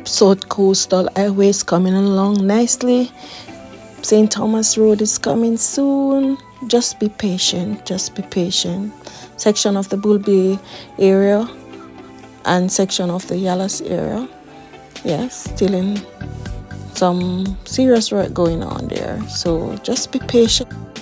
South Coastal Highway is coming along nicely. St. Thomas Road is coming soon. Just be patient. Just be patient. Section of the Bull Bay area and section of the Yallahs area. Yes, still in some serious work going on there. So just be patient.